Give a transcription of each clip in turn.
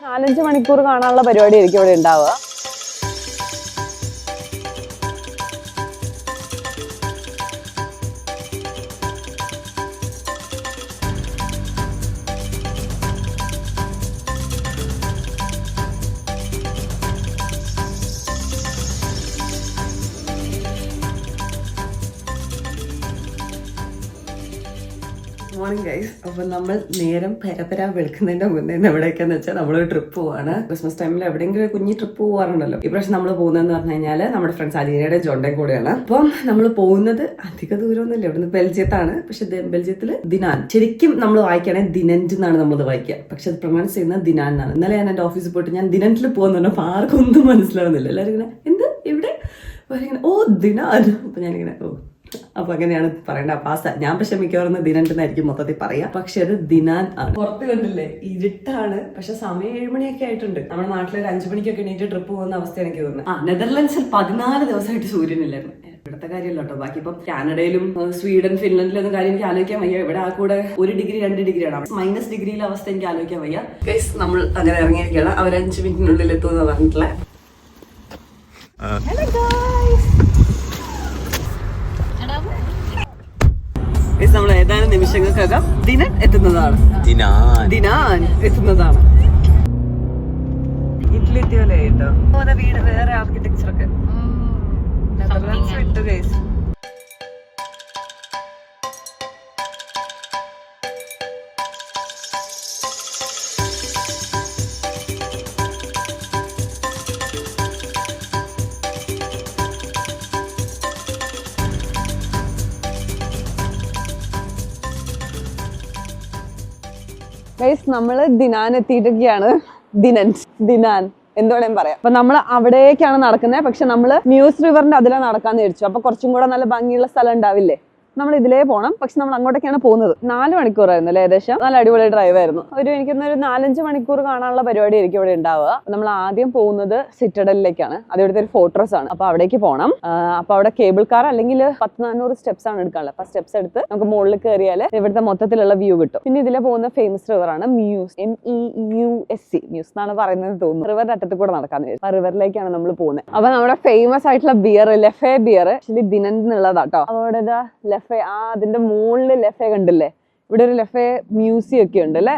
4-5 മണിക്കൂർ കാണാനുള്ള പരിപാടി ആയിരിക്കും ഇവിടെ ഉണ്ടാവുക. Morning guys. അപ്പൊ നമ്മൾ നേരം പരപരാ വെളുക്കുന്നതിന്റെ മുന്നേ എവിടേക്കാന്ന് വെച്ചാൽ നമ്മളൊരു ട്രിപ്പ് പോവാണ്. ക്രിസ്മസ് ടൈമിൽ എവിടെയെങ്കിലും ഒരു കുഞ്ഞി ട്രിപ്പ് പോവാറുണ്ടല്ലോ. ഇപ്രാവശ്യം നമ്മൾ പോകുന്നതെന്ന് പറഞ്ഞു കഴിഞ്ഞാൽ നമ്മുടെ ഫ്രണ്ട്സ് അലീനയുടെ ജോണ്ടയും കൂടെയാണ്. അപ്പം നമ്മൾ പോകുന്നത് അധിക ദൂരമൊന്നുമില്ല, ഇവിടുന്ന് ബെൽജിയത്താണ്. പക്ഷെ ബെൽജിയത്തിൽ ദിനാൻ, ശരിക്കും നമ്മൾ വായിക്കുകയാണെങ്കിൽ ദിനന്റ് എന്നാണ് നമ്മളത് വായിക്കുക. പക്ഷെ അത് പ്രൊനൗൺസ് ചെയ്യുന്നത് ദിനാൻ എന്നാണ്. ഇന്നലെ ഞാൻ എൻ്റെ ഓഫീസിൽ പോയിട്ട് ഞാൻ ദിനന്റിൽ പോകുന്നുണ്ട്. അപ്പൊ ആർക്കും ഒന്നും മനസ്സിലാവുന്നില്ല. എല്ലാവരും ഇങ്ങനെ എന്ത് ഇവിടെ ഇങ്ങനെ ഓ ദിനാൻ. അപ്പൊ ഞാനിങ്ങനെ ഓ അപ്പൊ അങ്ങനെയാണ് പറയേണ്ടത്. അപ്പൊ ഞാൻ പക്ഷെ മിക്കവാറും ദിനന്റെന്നായിരിക്കും മൊത്തത്തിൽ പറയാ. പക്ഷെ അത് ദിനാൻ ആണ്. പുറത്ത് കണ്ടില്ലേ ഇരുട്ടാണ്. പക്ഷെ സമയം 7 മണിയൊക്കെ ആയിട്ടുണ്ട്. നമ്മുടെ നാട്ടിൽ 5 മണിക്കൊക്കെ എണീറ്റ് ട്രിപ്പ് പോകുന്ന അവസ്ഥ എനിക്ക് തോന്നുന്നത്. നെതർലൻഡ്സിൽ 14 ദിവസമായിട്ട് സൂര്യനില്ലായിരുന്നു. ഇവിടുത്തെ കാര്യമല്ല കേട്ടോ. ബാക്കി ഇപ്പം കാനഡയിലും സ്വീഡൻ ഫിൻലൻഡിലൊന്നും കാര്യം എനിക്ക് ആലോചിക്കാൻ വയ്യ. ഇവിടെ ആ കൂടെ 1 ഡിഗ്രി 2 ഡിഗ്രിയാണ്. മൈനസ് ഡിഗ്രിയിലെ അവസ്ഥ എനിക്ക് ആലോചിക്കാൻ വയ്യ. ഗൈസ് നമ്മൾ അങ്ങനെ ഇറങ്ങിയിരിക്കുകയാണ്. അവർ 5 മിനിറ്റിനുള്ളിൽ എത്തുമെന്ന് പറഞ്ഞിട്ടുള്ള. നമ്മൾ ഏതാനും നിമിഷങ്ങൾക്കകം ദിനൻ എത്തുന്നതാണ്. ദിനാൻ എത്തുന്നതാണ്. ഇറ്റലി എത്തിയല്ലേ കേട്ടോ. വീട് വേറെ ആർക്കിടെക്ചർ ഒക്കെ വിട്ടു ഗൈസ്. നമ്മള് ദിനാൻ എത്തിയിട്ടൊക്കെയാണ്. ദിനാൻ എന്തുവേണേലും പറയാം. അപ്പൊ നമ്മൾ അവിടേക്കാണ് നടക്കുന്നത്. പക്ഷെ നമ്മള് മ്യൂസ് റിവറിന്റെ അതിലെ നടക്കാന്ന് വിചാരിച്ചു. അപ്പൊ കുറച്ചും കൂടെ നല്ല ഭംഗിയുള്ള സ്ഥലം ഉണ്ടാവില്ലേ. നമ്മൾ ഇതിലേ പോകണം. പക്ഷെ നമ്മൾ അങ്ങോട്ടേക്കാണ് പോകുന്നത്. 4 മണിക്കൂറായിരുന്നു അല്ലേ ഏകദേശം. നല്ല അടിപൊളി ഡ്രൈവ് ആയിരുന്നു. എനിക്കൊന്നൊരു 4-5 മണിക്കൂർ കാണാനുള്ള പരിപാടി ആയിരിക്കും ഇവിടെ ഉണ്ടാവുക. നമ്മൾ ആദ്യം പോകുന്നത് സിറ്റഡലിലേക്കാണ്. അത് ഇവിടുത്തെ ഒരു ഫോർട്രസ് ആണ്. അപ്പൊ അവിടേക്ക് പോകണം. അപ്പൊ അവിടെ കേബിൾ കാർ അല്ലെങ്കിൽ 10-400 സ്റ്റെപ്സ് ആണ് എടുക്കാനുള്ളത്. അപ്പൊ സ്റ്റെപ്സ് എടുത്ത് നമുക്ക് മുകളിൽ കയറിയാൽ ഇവിടുത്തെ മൊത്തത്തിലുള്ള വ്യൂ കിട്ടും. പിന്നെ ഇതിലെ പോകുന്ന ഫേമസ് റിവർ ആണ് മ്യൂസ്. MEUSC മ്യൂസ് എന്നാണ് പറയുന്നത് തോന്നുന്നു. റിവറിന്റെ അറ്റത്ത് കൂടെ നടക്കാന്ന് വിചാരിച്ചു. ആ റിവറിലേക്കാണ് നമ്മൾ പോകുന്നത്. അപ്പൊ നമ്മുടെ ഫേമസ് ആയിട്ടുള്ള ബിയർ ലെഫേ ബിയർ ആക്ച്വലി ദിനന്റിനുള്ളതാട്ടോ. അവിടെ ലെഫേ അതിന്റെ മുകളില് ലെഫേ കണ്ടില്ലേ. ഇവിടെ ഒരു ലെഫേ മ്യൂസിയം ഒക്കെ ഉണ്ട് അല്ലേ.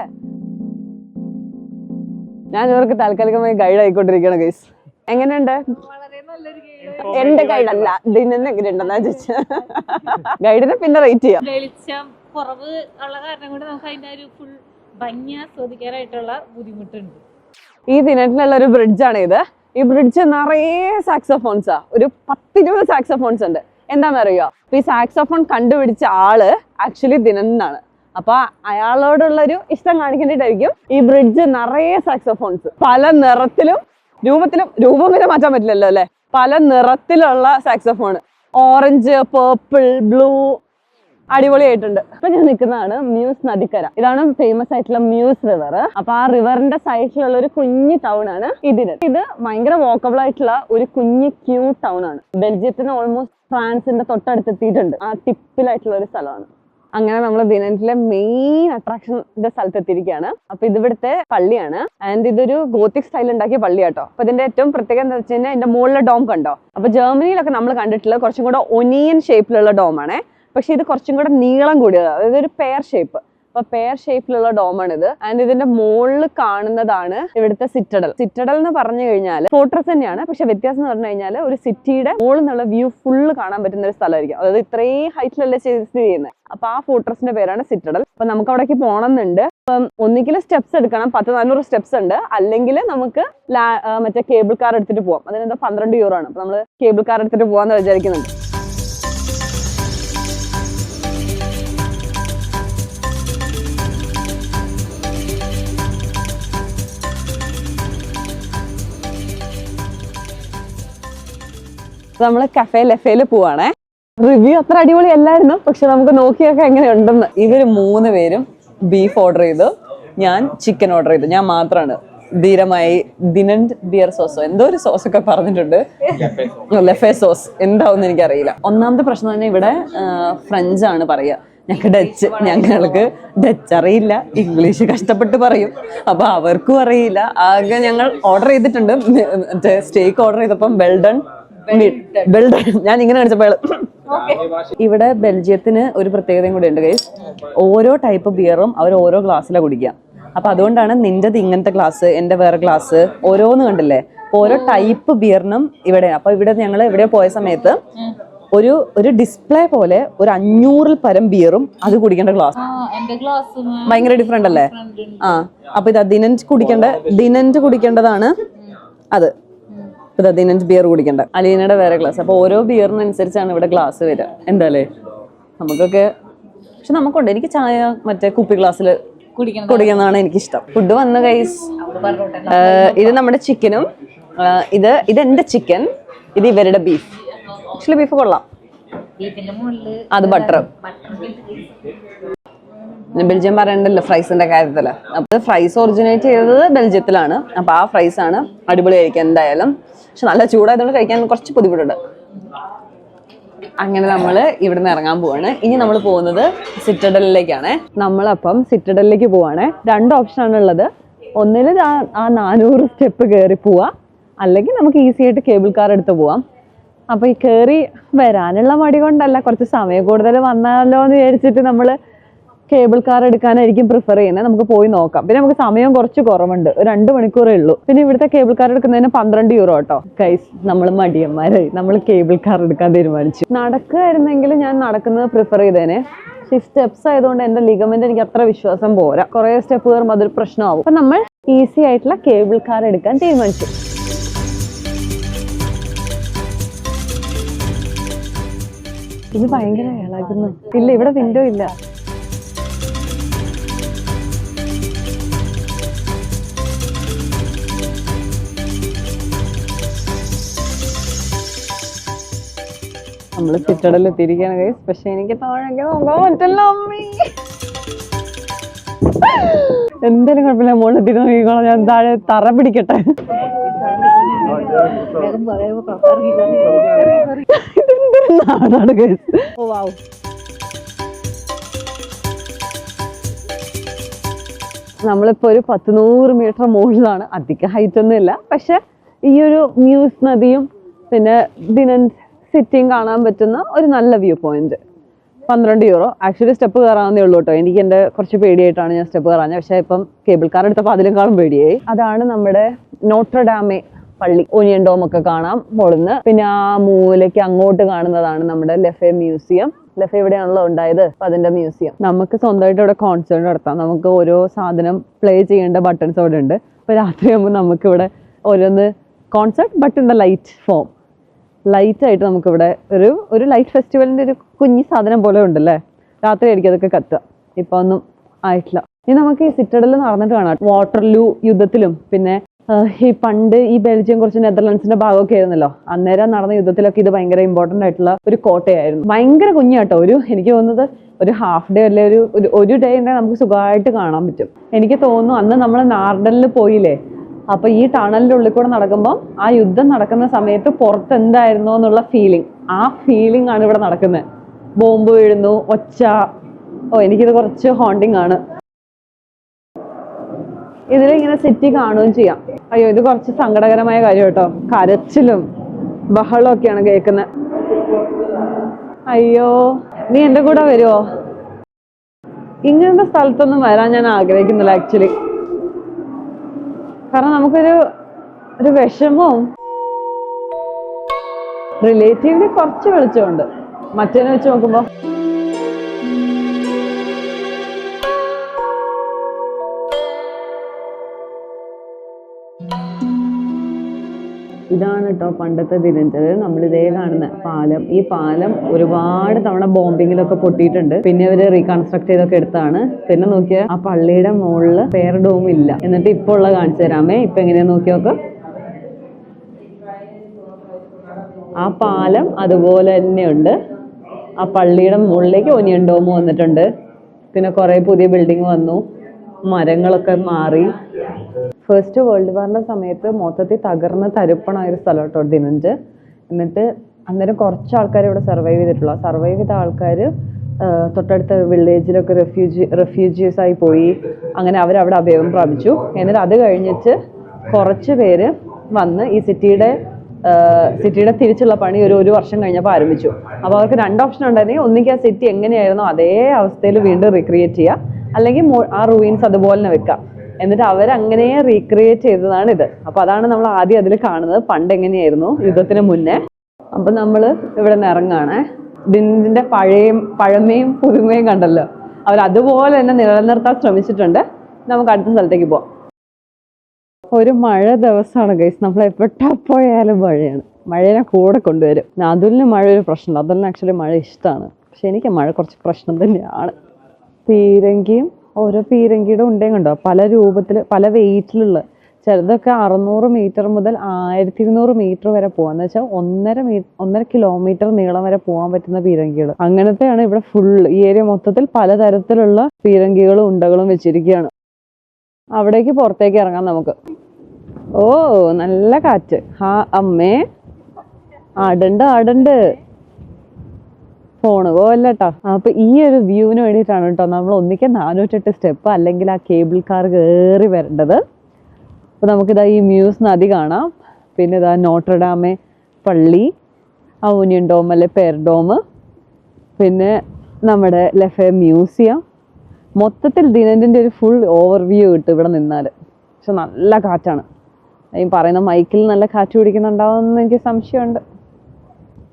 ഞാൻ ഇവർക്ക് താൽക്കാലികമായി ഗൈഡ് ആയിക്കൊണ്ടിരിക്കുകയാണ് ഗൈസ്. എങ്ങനെയുണ്ട്? എന്റെ ഗൈഡല്ല, ദിനന് എങ്ങനെയുണ്ടെന്നാ ചോദിച്ച. ഗൈഡിനെ പിന്നെ റേറ്റ് ചെയ്യാം. വെളിച്ചം കുറവ് ഉള്ള കാരണം കൊണ്ട് നമുക്ക് അതിന്റെ ഒരു ഫുൾ ഭംഗി ആസ്വദിക്കാനായിട്ടുള്ള ബുദ്ധിമുട്ടുണ്ട്. ഈ ദിനത്തിലുള്ള ഒരു ബ്രിഡ്ജാണ് ഇത്. ഈ ബ്രിഡ്ജ് നിറയെ സാക്സോഫോൺസാ. ഒരു 10-20 സാക്സോഫോൺസ് ഉണ്ട്. എന്താണെന്നറിയോ, ഈ സാക്സോഫോൺ കണ്ടുപിടിച്ച ആള് ആക്ച്വലി ദിനന്നാണ്. അപ്പൊ അയാളോടുള്ള ഒരു ഇഷ്ടം കാണിക്കേണ്ടിട്ടായിരിക്കും ഈ ബ്രിഡ്ജ് നിറയെ സാക്സോഫോൺസ്. പല നിറത്തിലും രൂപം വരെ മാറ്റാൻ പറ്റില്ലല്ലോ അല്ലെ. പല നിറത്തിലുള്ള സാക്സോഫോൺ, ഓറഞ്ച്, പേർപ്പിൾ, ബ്ലൂ, അടിപൊളിയായിട്ടുണ്ട്. ഇപ്പൊ ഞാൻ നിൽക്കുന്നതാണ് മ്യൂസ് നദിക്കര. ഇതാണ് ഫേമസ് ആയിട്ടുള്ള മ്യൂസ് റിവർ. അപ്പൊ ആ റിവറിന്റെ സൈഡിലുള്ള ഒരു കുഞ്ഞു ടൗൺ ആണ് ഇതിന്. ഇത് ഭയങ്കര വോക്കബിൾ ആയിട്ടുള്ള ഒരു കുഞ്ഞു ക്യൂട്ട് ടൗൺ ആണ്. ബെൽജിയത്തിന് ഓൾമോസ്റ്റ് ഫ്രാൻസിന്റെ തൊട്ടടുത്തെത്തിയിട്ടുണ്ട്. ആ ടിപ്പിലായിട്ടുള്ള ഒരു സ്ഥലമാണ്. അങ്ങനെ നമ്മൾ ദിനന്റിലെ മെയിൻ അട്രാക്ഷന്റെ സ്ഥലത്തെത്തിയിരിക്കുകയാണ്. അപ്പൊ ഇതിവിടുത്തെ പള്ളിയാണ്. ആൻഡ് ഇതൊരു ഗോത്തിക് സ്റ്റൈൽ ഉണ്ടാക്കിയ പള്ളിയാട്ടോ. അപ്പൊ ഇതിന്റെ ഏറ്റവും പ്രത്യേകത എന്താ വെച്ച് കഴിഞ്ഞാൽ ഇതിന്റെ മുകളിലെ ഡോം കണ്ടോ. അപ്പൊ ജർമ്മനിയിലൊക്കെ നമ്മൾ കണ്ടിട്ടുള്ളത് കുറച്ചും കൂടെ ഒനിയൻ ഷേപ്പിലുള്ള ഡോമാണ്. പക്ഷെ ഇത് കുറച്ചും കൂടെ നീളം കൂടിയതാണ്. അതായത് ഒരു പെയർ ഷേപ്പ്. അപ്പൊ പെയർ ഷേപ്പിലുള്ള ഡോമാണിത്. ആൻഡ് ഇതിന്റെ മുകളിൽ കാണുന്നതാണ് ഇവിടുത്തെ സിറ്റഡൽ. സിറ്റഡൽ എന്ന് പറഞ്ഞു കഴിഞ്ഞാൽ ഫോർട്രസ് തന്നെയാണ്. പക്ഷെ വ്യത്യാസം എന്ന് പറഞ്ഞു കഴിഞ്ഞാൽ ഒരു സിറ്റിയുടെ മുകളിൽ നിന്നുള്ള വ്യൂ ഫുള്ള് കാണാൻ പറ്റുന്ന ഒരു സ്ഥലമായിരിക്കും. അതായത് ഇത്രയും ഹൈറ്റിലല്ലേ സ്ഥിതി ചെയ്യുന്നത്. അപ്പൊ ആ ഫോർട്രസിന്റെ പേരാണ് സിറ്റഡൽ. അപ്പൊ നമുക്ക് അവിടേക്ക് പോകണമെന്നുണ്ട്. അപ്പം ഒന്നിക്കൽ സ്റ്റെപ്സ് എടുക്കണം. 10-400 സ്റ്റെപ്സ് ഉണ്ട്. അല്ലെങ്കിൽ നമുക്ക് മറ്റേ കേബിൾ കാർ എടുത്തിട്ട് പോവാം. അതിനെന്താ 12 യൂറോ ആണ്. അപ്പൊ നമ്മള് കേബിൾ കാർ എടുത്തിട്ട് പോവാന്ന് വിചാരിക്കുന്നുണ്ട്. നമ്മള് കഫേ ലെഫേല് പോവാണേ. റിവ്യൂ അത്ര അടിപൊളി അല്ലായിരുന്നു. പക്ഷെ നമുക്ക് നോക്കിയൊക്കെ എങ്ങനെയുണ്ടെന്ന്. ഇവര് 3 പേരും ബീഫ് ഓർഡർ ചെയ്തു. ഞാൻ ചിക്കൻ ഓർഡർ ചെയ്തു. ഞാൻ മാത്രമാണ് ധീരമായി ദിനന്റ് ബിയർ സോസോ എന്തോ ഒരു സോസ് ഒക്കെ പറഞ്ഞിട്ടുണ്ട്. ലെഫേ സോസ് എന്താവുമെന്ന് എനിക്കറിയില്ല. ഒന്നാമത്തെ പ്രശ്നം തന്നെ ഇവിടെ ഫ്രഞ്ച് ആണ് പറയുക. ഞങ്ങൾക്ക് ഡച്ച് അറിയില്ല, ഇംഗ്ലീഷ് കഷ്ടപ്പെട്ട് പറയും, അപ്പൊ അവർക്കും അറിയില്ല. ആകെ ഞങ്ങൾ ഓർഡർ ചെയ്തിട്ടുണ്ട്, മറ്റേ സ്റ്റേക്ക് ഓർഡർ ചെയ്തപ്പം വെൽഡൺ ഞാൻ ഇങ്ങനെ കാണിച്ചപ്പോൾ ഇവിടെ ബെൽജിയത്തിന് ഒരു പ്രത്യേകതയും കൂടെ ഉണ്ട് ഗൈസ്. ഓരോ ടൈപ്പ് ബിയറും അവർ ഓരോ ഗ്ലാസ്സിലാണ് കുടിക്കുക. അപ്പൊ അതുകൊണ്ടാണ് നിന്റേത് ഇങ്ങനത്തെ ഗ്ലാസ്, എന്റെ വേറെ ഗ്ലാസ്, ഓരോന്ന് കണ്ടില്ലേ. ഓരോ ടൈപ്പ് ബിയറിനും ഇവിടെ. അപ്പൊ ഇവിടെ ഞങ്ങൾ എവിടെ പോയ സമയത്ത് ഒരു ഡിസ്പ്ലേ പോലെ ഒരു 500-ൽ പരം ബിയറും അത് കുടിക്കേണ്ട ഗ്ലാസ് ഭയങ്കര ഡിഫറെന്റ് അല്ലേ? അപ്പൊ ഇത് ദിനന്റ് കുടിക്കേണ്ടതാണ് അത്. ഇതാ ദിനന്റ് ബിയർ കുടിക്കേണ്ട, അലീനയുടെ വേറെ ഗ്ലാസ്. അപ്പൊ ഓരോ ബിയറിനനുസരിച്ചാണ് ഇവിടെ ഗ്ലാസ് വരിക. എന്താല്ലേ നമുക്കൊക്കെ, പക്ഷെ നമുക്കുണ്ട്. എനിക്ക് ചായ മറ്റേ കുപ്പി ഗ്ലാസ്സിൽ കുടിക്കുന്നതാണ് എനിക്കിഷ്ടം. ഫുഡ് വന്ന ഗൈസ്. ഇത് നമ്മുടെ ചിക്കനും, ഇത് എന്റെ ചിക്കൻ, ഇത് ഇവരുടെ ബീഫ്. ആക്ച്വലി ബീഫ് കൊള്ളാം. അത് ബട്ടർ. ബെൽജിയം പറയണ്ടല്ലോ ഫ്രൈസിന്റെ കാര്യത്തില്. അപ്പൊ ഫ്രൈസ് ഒറിജിനേറ്റ് ചെയ്തത് ബെൽജിയത്തിലാണ്. അപ്പൊ ആ ഫ്രൈസ് ആണ് അടിപൊളിയായിരിക്കും എന്തായാലും. പക്ഷെ നല്ല ചൂടായതുകൊണ്ട് കഴിക്കാൻ കുറച്ച് ബുദ്ധിമുട്ടുണ്ട്. അങ്ങനെ നമ്മൾ ഇവിടുന്ന് ഇറങ്ങാൻ പോവാണ്. ഇനി നമ്മൾ പോകുന്നത് സിറ്റഡലിലേക്കാണ്. നമ്മളപ്പം സിറ്റഡലിലേക്ക് പോവാണ്. 2 ഓപ്ഷനാണ് ഉള്ളത്. ഒന്നിൽ ആ 400 സ്റ്റെപ്പ് കയറി പോവാ, അല്ലെങ്കിൽ നമുക്ക് ഈസി ആയിട്ട് കേബിൾ കാർ എടുത്ത് പോവാം. അപ്പൊ ഈ കയറി വരാനുള്ള മടി കൊണ്ടല്ല, കുറച്ച് സമയം കൂടുതൽ വന്നാലോ എന്ന് വിചാരിച്ചിട്ട് നമ്മൾ കേബിൾ കാർ എടുക്കാനായിരിക്കും പ്രിഫർ ചെയ്യുന്നത്. നമുക്ക് പോയി നോക്കാം. പിന്നെ നമുക്ക് സമയം കുറച്ച് കുറവുണ്ട്, 2 മണിക്കൂറേ ഉള്ളൂ. പിന്നെ ഇവിടുത്തെ കേബിൾ കാർ എടുക്കുന്നതിന് 12 യൂറോ കേട്ടോ. ഗൈസ് നമ്മൾ മടിയന്മാരായി, നമ്മൾ കേബിൾ കാർ എടുക്കാൻ തീരുമാനിച്ചു. നടക്കുമായിരുന്നെങ്കിൽ ഞാൻ നടക്കുന്നത് പ്രിഫർ ചെയ്തേനെ. ഈ സ്റ്റെപ്സ് ആയതുകൊണ്ട് എന്റെ ലിഗമെന്റ് എനിക്ക് അത്ര വിശ്വാസം പോരാ. കുറെ സ്റ്റെപ്പ് കയറുമ്പോൾ അതൊരു പ്രശ്നമാവും. അപ്പൊ നമ്മൾ ഈസി ആയിട്ടുള്ള കേബിൾ കാർ എടുക്കാൻ തീരുമാനിച്ചു. ഇത് ഭയങ്കര ഇളകുന്നു. ഇല്ല, ഇവിടെ വിൻഡോ ഇല്ല. നമ്മള് സിറ്റഡലിൽ എത്തിയിരിക്കുകയാണ് ഗൈസ്. പക്ഷെ എനിക്ക് താഴേക്ക് നോക്കാൻ പറ്റില്ല. എന്തായാലും കുഴപ്പമില്ല, മുകളിൽ എത്തി നോക്കിക്കോളാം. ഞാൻ താഴെ തറ പിടിക്കട്ടെ. നാടാണ് ഗൈസ്. ഓ വാവ്. നമ്മളിപ്പോ ഒരു 100 മീറ്റർ മുകളിലാണ്. അധികം ഹൈറ്റ് ഒന്നും ഇല്ല. പക്ഷെ ഈ ഒരു മ്യൂസ് നദിയും പിന്നെ ദിനന്റ് സിറ്റിയും കാണാൻ പറ്റുന്ന ഒരു നല്ല view point. 12 euro. Actually step കയറാവുന്നേ ഉള്ളൂ കേട്ടോ. എനിക്ക് എൻ്റെ കുറച്ച് പേടിയായിട്ടാണ് ഞാൻ സ്റ്റെപ്പ് കയറാഞ്ഞത്. പക്ഷെ ഇപ്പം കേബിൾ കാർ എടുത്തപ്പോൾ അതിലേക്കാളും പേടിയായി. അതാണ് നമ്മുടെ നോട്രഡാമെ പള്ളി. ഓനിയൻ ഡോം ഒക്കെ കാണാം മുകളിന്ന്. പിന്നെ ആ മൂലയ്ക്ക് അങ്ങോട്ട് കാണുന്നതാണ് നമ്മുടെ ലെഫെ മ്യൂസിയം. ലെഫെ ഇവിടെയാണല്ലോ ഉണ്ടായത്, അപ്പൊ അതിന്റെ മ്യൂസിയം. നമുക്ക് സ്വന്തമായിട്ട് ഇവിടെ കോൺസേർട്ട് നടത്താം. നമുക്ക് ഓരോ സാധനം പ്ലേ ചെയ്യേണ്ട ബട്ടൺസ് അവിടെ ഉണ്ട്. അപ്പൊ രാത്രിയാകുമ്പോൾ നമുക്ക് ഇവിടെ ഓരോന്ന് concert but in the light form. Light ആയിട്ട് നമുക്കിവിടെ ഒരു ലൈറ്റ് ഫെസ്റ്റിവലിന്റെ ഒരു കുഞ്ഞി സാധനം പോലെ ഉണ്ടല്ലേ. രാത്രി ആയിരിക്കും അതൊക്കെ കത്തുക. ഇപ്പൊ ഒന്നും ആയിട്ടില്ല. ഇനി നമുക്ക് ഈ സിറ്റഡലിൽ നടന്നിട്ട് കാണാം. വാട്ടർലൂ യുദ്ധത്തിലും പിന്നെ ഈ പണ്ട് ഈ ബെൽജിയം കുറച്ച് നെതർലൻഡ്സിന്റെ ഭാഗമൊക്കെ ആയിരുന്നല്ലോ, അന്നേരം നടന്ന യുദ്ധത്തിലൊക്കെ ഇത് ഭയങ്കര ഇമ്പോർട്ടന്റ് ആയിട്ടുള്ള ഒരു കോട്ടയായിരുന്നു. ഭയങ്കര കുഞ്ഞാട്ടോ. എനിക്ക് തോന്നുന്നത് ഒരു ഹാഫ് ഡേ അല്ലെ ഒരു ഡേ ഉണ്ടെങ്കിൽ നമുക്ക് സുഖമായിട്ട് കാണാൻ പറ്റും. എനിക്ക് തോന്നുന്നു അന്ന് നമ്മൾ നാർഡനിൽ പോയില്ലേ, അപ്പൊ ഈ ടണലിന്റെ ഉള്ളിൽ കൂടെ നടക്കുമ്പോൾ ആ യുദ്ധം നടക്കുന്ന സമയത്ത് പുറത്ത് എന്തായിരുന്നോ എന്നുള്ള ഫീലിംഗ്, ആ ഫീലിംഗ് ആണ് ഇവിടെ നടക്കുന്നത്. ബോംബ് വീഴുന്നു, ഒച്ച. എനിക്കിത് കുറച്ച് ഹോണ്ടിങ് ആണ്. ഇതിലിങ്ങനെ സിറ്റി കാണുകയും ചെയ്യാം. അയ്യോ, ഇത് കുറച്ച് സങ്കടകരമായ കാര്യം കേട്ടോ. കരച്ചിലും ബഹളവും ഒക്കെയാണ് കേൾക്കുന്നത്. അയ്യോ, നീ എന്റെ കൂടെ വരുമോ? ഇങ്ങനത്തെ സ്ഥലത്തൊന്നും വരാൻ ഞാൻ ആഗ്രഹിക്കുന്നില്ല ആക്ച്വലി. കാരണം നമുക്കൊരു വിഷമവും റിലേറ്റീവ്ലി കുറച്ച് വെളിച്ചമുണ്ട് മറ്റേനെ വെച്ച് നോക്കുമ്പോ. ഇതാണ് കേട്ടോ പണ്ടത്തെ ദിനഞ്ചത്. നമ്മളിതേ കാണുന്ന പാലം. ഈ പാലം ഒരുപാട് തവണ ബോംബിങ്ങിലൊക്കെ പൊട്ടിയിട്ടുണ്ട്. പിന്നെ അവര് റീകൺസ്ട്രക്ട് ചെയ്തൊക്കെ എടുത്താണ്. പിന്നെ നോക്കിയാൽ ആ പള്ളിയുടെ മുകളില് ഫെയർ ഡോം ഇല്ല. എന്നിട്ട് ഇപ്പൊ ഉള്ള കാണിച്ചു തരാമേ. ഇപ്പൊ എങ്ങനെയാ നോക്കി നോക്ക്. ആ പാലം അതുപോലെ തന്നെയുണ്ട്. ആ പള്ളിയുടെ മുകളിലേക്ക് ഒനിയൻ ഡോം വന്നിട്ടുണ്ട്. പിന്നെ കുറെ പുതിയ ബിൽഡിംഗ് വന്നു, മരങ്ങളൊക്കെ മാറി. ഫസ്റ്റ് വേൾഡ് വാറിന്റെ സമയത്ത് മൊത്തത്തിൽ തകർന്ന് തരിപ്പണായൊരു സ്ഥലം കേട്ടോ ദിനഞ്ച്. എന്നിട്ട് അന്നേരം കുറച്ച് ആൾക്കാർ ഇവിടെ സർവൈവ് ചെയ്തിട്ടുള്ളൂ. സർവൈവ് ചെയ്ത ആൾക്കാർ തൊട്ടടുത്ത വില്ലേജിലൊക്കെ റെഫ്യൂജീസ് ആയി പോയി. അങ്ങനെ അവരവിടെ അഭയം പ്രാപിച്ചു. എന്നിട്ട് അത് കഴിഞ്ഞിട്ട് കുറച്ച് പേര് വന്ന് ഈ സിറ്റിയുടെ തിരിച്ചുള്ള പണി ഒരു വർഷം കഴിഞ്ഞപ്പോൾ ആരംഭിച്ചു. അപ്പോൾ അവർക്ക് 2 ഓപ്ഷൻ ഉണ്ടായിരുന്നെങ്കിൽ ഒന്നിക്ക് ആ സിറ്റി എങ്ങനെയായിരുന്നോ അതേ അവസ്ഥയിൽ വീണ്ടും റീക്രിയേറ്റ് ചെയ്യുക, അല്ലെങ്കിൽ ആ റൂയിൻസ് അതുപോലെ തന്നെ വെക്കാം. എന്നിട്ട് അവരങ്ങനെ റീക്രിയേറ്റ് ചെയ്തതാണ് ഇത്. അപ്പോൾ അതാണ് നമ്മൾ ആദ്യം അതിൽ കാണുന്നത് പണ്ട് എങ്ങനെയായിരുന്നു യുദ്ധത്തിന് മുന്നേ. അപ്പം നമ്മൾ ഇവിടെ നിന്ന് ഇറങ്ങാണ്. ഇതിൻ്റെ പഴമയും പുതുമയും കണ്ടല്ലോ, അവരതുപോലെ തന്നെ നിലനിർത്താൻ ശ്രമിച്ചിട്ടുണ്ട്. നമുക്ക് അടുത്ത സ്ഥലത്തേക്ക് പോവാം. ഒരു മഴ ദിവസമാണ് ഗൈസ്, നമ്മൾ എപ്പോഴാ പോയാലും മഴയാണ്. മഴയെ കൂടെ കൊണ്ടുവരും. അതുലിന് മഴ ഒരു പ്രശ്നമുണ്ട്. അതുലിന് ആക്ച്വലി മഴ ഇഷ്ടമാണ്, പക്ഷെ എനിക്ക് മഴ കുറച്ച് പ്രശ്നം തന്നെയാണ്. പീരങ്കിയും ഓരോ പീരങ്കിയുടെ ഉണ്ടയും കണ്ടോ, പല രൂപത്തിൽ പല വെയിറ്റിലുള്ള. ചിലതൊക്കെ 600 മീറ്റർ മുതൽ 1200 മീറ്റർ വരെ പോകാം. എന്ന് വെച്ചാൽ 1.5 കിലോമീറ്റർ നീളം വരെ പോകാൻ പറ്റുന്ന പീരങ്കികൾ. അങ്ങനത്തെയാണ് ഇവിടെ ഫുൾ ഈ ഏരിയ മൊത്തത്തിൽ പലതരത്തിലുള്ള പീരങ്കികളും ഉണ്ടകളും വെച്ചിരിക്കുകയാണ്. അവിടേക്ക് പുറത്തേക്ക് ഇറങ്ങാം നമുക്ക്. ഓ നല്ല കാറ്റ്. അമ്മേ ആടുണ്ട്. ഫോണ് പോവല്ല കേട്ടോ. അപ്പൊ ഈ ഒരു വ്യൂവിന് വേണ്ടിയിട്ടാണ് കേട്ടോ നമ്മൾ ഒന്നിക്കാൻ 408 സ്റ്റെപ്പ് അല്ലെങ്കിൽ ആ കേബിൾ കാർ കയറി വരേണ്ടത്. അപ്പോൾ നമുക്കിതാ ഈ മ്യൂസ് നദി കാണാം. പിന്നെ ഇതാ നോട്രഡാമെ പള്ളി, യൂണിയൻ ഡോം അല്ലെ പേർ ഡോം, പിന്നെ നമ്മുടെ ലെഫെ മ്യൂസിയം. മൊത്തത്തിൽ ദിനൻ്റെ ഒരു ഫുൾ ഓവർവ്യൂ കിട്ടും ഇവിടെ നിന്നാൽ. പക്ഷെ നല്ല കാറ്റാണ്. ഈ പറയുന്ന മൈക്കിൽ നല്ല കാറ്റ് പിടിക്കുന്നുണ്ടാവുമെന്ന് എനിക്ക് സംശയമുണ്ട്.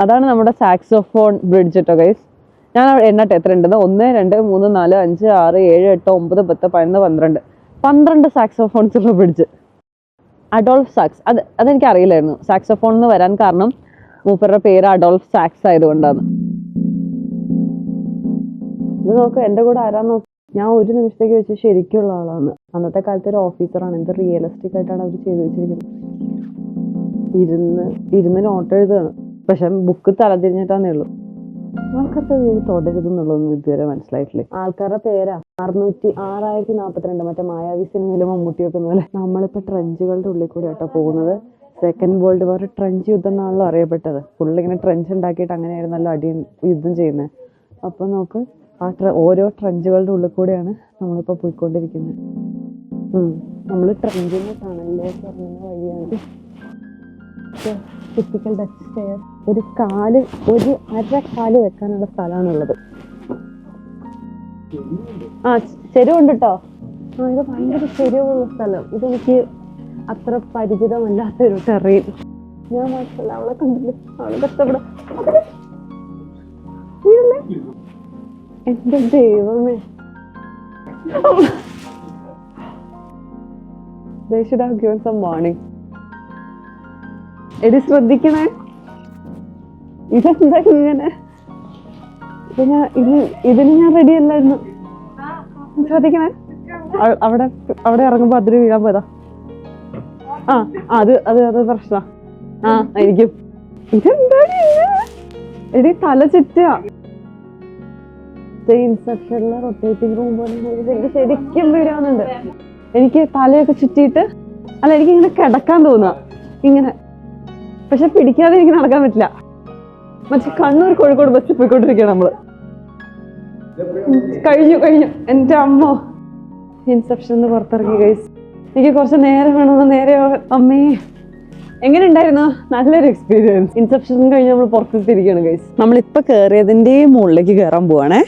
അതാണ് നമ്മുടെ സാക്സോഫോൺ ബ്രിഡ്ജ് കേട്ടോ ഗൈസ്. ഞാൻ എണ്ണട്ടെ എത്ര ഉണ്ടെന്ന്. 1 2 3 4 5 6 7 8 9 10 12 സാക്സോഫോൺസ് ഉള്ള ബ്രിഡ്ജ്. അഡോൾഫ് സാക്സ്. അതെനിക്ക് അറിയില്ലായിരുന്നു. സാക്സോഫോൺ എന്ന് വരാൻ കാരണം മൂപ്പരുടെ പേര് അഡോൾഫ് സാക്സ് ആയതുകൊണ്ടാണ്. ഇത് നോക്ക്, എൻ്റെ കൂടെ ആരാന്ന് നോക്ക്. ഞാൻ ഒരു നിമിഷത്തേക്ക് വെച്ച് ശരിക്കുള്ള ആളാണ്. അന്നത്തെ കാലത്ത് ഒരു ഓഫീസറാണ്. എന്ത് റിയലിസ്റ്റിക് ആയിട്ടാണ് അവർ ചെയ്തു വെച്ചിരിക്കുന്നത്. ഇരുന്ന് നോട്ട് എഴുതുകയാണ്. പക്ഷെ ബുക്ക് തലതിരിഞ്ഞിട്ടാന്നേ ഉള്ളൂ. ആൾക്കാർക്ക് തുടരുതെന്നുള്ളതൊന്നും ഇതുവരെ മനസ്സിലായിട്ടില്ലേ. ആൾക്കാരുടെ പേരാ 6042. മറ്റേ മായാവി സിനിമയിലെ മമ്മൂട്ടി വെക്കുന്ന പോലെ. നമ്മളിപ്പോൾ ട്രെഞ്ചുകളുടെ ഉള്ളിൽ കൂടെ ആട്ടോ പോകുന്നത്. സെക്കൻഡ് വേൾഡ് വാർ ട്രെഞ്ച് യുദ്ധം എന്നാണല്ലോ അറിയപ്പെട്ടത്. ഫുള്ളിങ്ങനെ ട്രെഞ്ച് ഉണ്ടാക്കിയിട്ട് അങ്ങനെയായിരുന്നല്ലോ യുദ്ധം ചെയ്യുന്നത്. അപ്പം നമുക്ക് ഓരോ ട്രെഞ്ചുകളുടെ ഉള്ളിൽ കൂടെയാണ് നമ്മളിപ്പോൾ പോയിക്കൊണ്ടിരിക്കുന്നത്. നമ്മൾ ട്രെഞ്ചിനെ ടണലിലേക്ക് ഇറങ്ങുന്ന വഴിയാണ്. Typical Dutch stair. ഒരു അര കാല് വെക്കാനുള്ള സ്ഥലമാണുള്ളത്. ചെരുവുണ്ട് കേട്ടോ. ഇത് ഭയങ്കര ചെരുവുള്ള സ്ഥലം. ഇതെനിക്ക് അത്ര പരിചിതമല്ലാത്തൊരു ടെറൈൻ. ഞാൻ മനസ്സിലായി അവളെ കണ്ടില്ല. അവളെ കഷ്ടപ്പെടാം. എന്റെ ദൈവമേ, they should have given some warning. എടി ശ്രദ്ധിക്കണേ. ഇതെന്താ ഇങ്ങനെ? ഇതിന് ഞാൻ റെഡി അല്ലായിരുന്നു. ശ്രദ്ധിക്കണേ. അവിടെ ഇറങ്ങുമ്പോ അതിന് വീഴാൻ പോയതാ. അത് പ്രശ്ന. ആയിരിക്കും. ഇതെന്താ എടി തല ചുറ്റുക. ഇൻസെപ്ഷനിലെ റൊട്ടേറ്റിംഗ് റൂം പോലെ എനിക്ക് ശരിക്കും വീഴാവുന്നുണ്ട്. എനിക്ക് തലയൊക്കെ ചുറ്റിയിട്ട് എനിക്കിങ്ങനെ കിടക്കാൻ തോന്നുക ഇങ്ങനെ. പക്ഷെ പിടിക്കാതെ എനിക്ക് നടക്കാൻ പറ്റില്ല. മറ്റേ കണ്ണൂർ കോഴിക്കോട് ബസ്സിൽ പോയിക്കൊണ്ടിരിക്കുകയാണ് നമ്മള്. കഴിഞ്ഞു എൻ്റെ അമ്മ. ഇൻസെപ്ഷൻ പുറത്തിറങ്ങി ഗൈസ്. എനിക്ക് കുറച്ച് നേരം വേണമെന്ന്. നേരെ അമ്മേ എങ്ങനെ ഉണ്ടായിരുന്നു? നല്ലൊരു എക്സ്പീരിയൻസ്. ഇൻസെപ്ഷൻ കഴിഞ്ഞ് നമ്മൾ പുറത്തെത്തിയിരിക്കുകയാണ് ഗൈസ്. നമ്മളിപ്പോൾ കയറിയതിൻ്റെ മുകളിലേക്ക് കയറാൻ പോവാണേ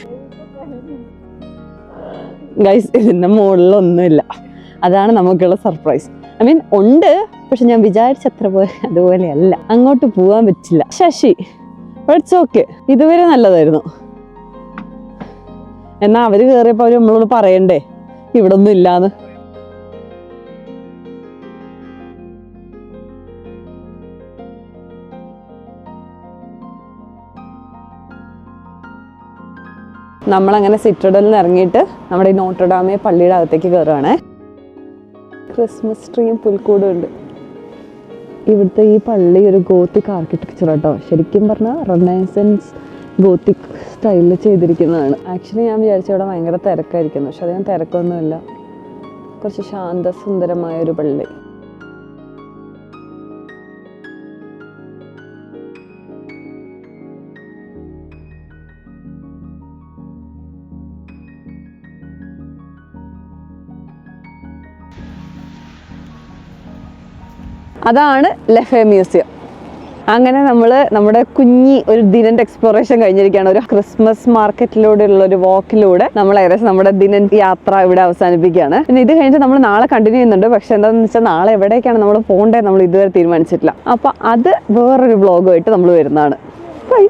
ഗൈസ്. ഇതിൻ്റെ മുകളിലൊന്നുമില്ല. അതാണ് നമുക്കുള്ള സർപ്രൈസ്. ഉണ്ട്, പക്ഷെ ഞാൻ വിചാരിച്ചത്ര അതുപോലെയല്ല. അങ്ങോട്ട് പോകാൻ പറ്റില്ല. Sasi it's okay. ഇതുവരെ നല്ലതായിരുന്നു. എന്നാ അവര് കയറിയപ്പോ അവര് നമ്മളോട് പറയണ്ടേ ഇവിടെ ഒന്നും ഇല്ലാന്ന്. നമ്മളങ്ങനെ സിറ്റഡലിൽ നിന്ന് ഇറങ്ങിയിട്ട് നമ്മുടെ ഈ നോട്രഡാമെ പള്ളിയുടെ അകത്തേക്ക് കയറുകയാണേ. ക്രിസ്മസ് ട്രീയും പുൽക്കൂടും ഉണ്ട്. ഇവിടുത്തെ ഈ പള്ളി ഒരു ഗോത്തിക് ആർക്കിടെക്ചർ കേട്ടോ. ശരിക്കും പറഞ്ഞാൽ റെനൈസൻസ് ഗോത്തിക് സ്റ്റൈലിൽ ചെയ്തിരിക്കുന്നതാണ്. ആക്ച്വലി ഞാൻ വിചാരിച്ച ഇവിടെ ഭയങ്കര തിരക്കായിരിക്കുന്നു, പക്ഷെ അധികം തിരക്കൊന്നുമില്ല. കുറച്ച് ശാന്തസുന്ദരമായ ഒരു പള്ളി. അതാണ് ലഫേ മ്യൂസിയം. അങ്ങനെ നമ്മൾ നമ്മുടെ കുഞ്ഞി ഒരു ദിനന്റെ എക്സ്പ്ലോറേഷൻ കഴിഞ്ഞിരിക്കുകയാണ്. ഒരു ക്രിസ്മസ് മാർക്കറ്റിലൂടെയുള്ള ഒരു വാക്കിലൂടെ നമ്മൾ ഏകദേശം നമ്മുടെ ദിനൻ യാത്ര ഇവിടെ അവസാനിപ്പിക്കുകയാണ്. പിന്നെ ഇത് കഴിഞ്ഞിട്ട് നമ്മൾ നാളെ കണ്ടിന്യൂ ചെയ്യുന്നുണ്ട്. പക്ഷെ എന്താണെന്ന് വെച്ചാൽ നാളെ എവിടേക്കാണ് നമ്മൾ പോകേണ്ടത് നമ്മൾ ഇതുവരെ തീരുമാനിച്ചിട്ടില്ല. അപ്പോൾ അത് വേറൊരു വ്ളോഗുമായിട്ട് നമ്മൾ വരുന്നതാണ്. ബൈ.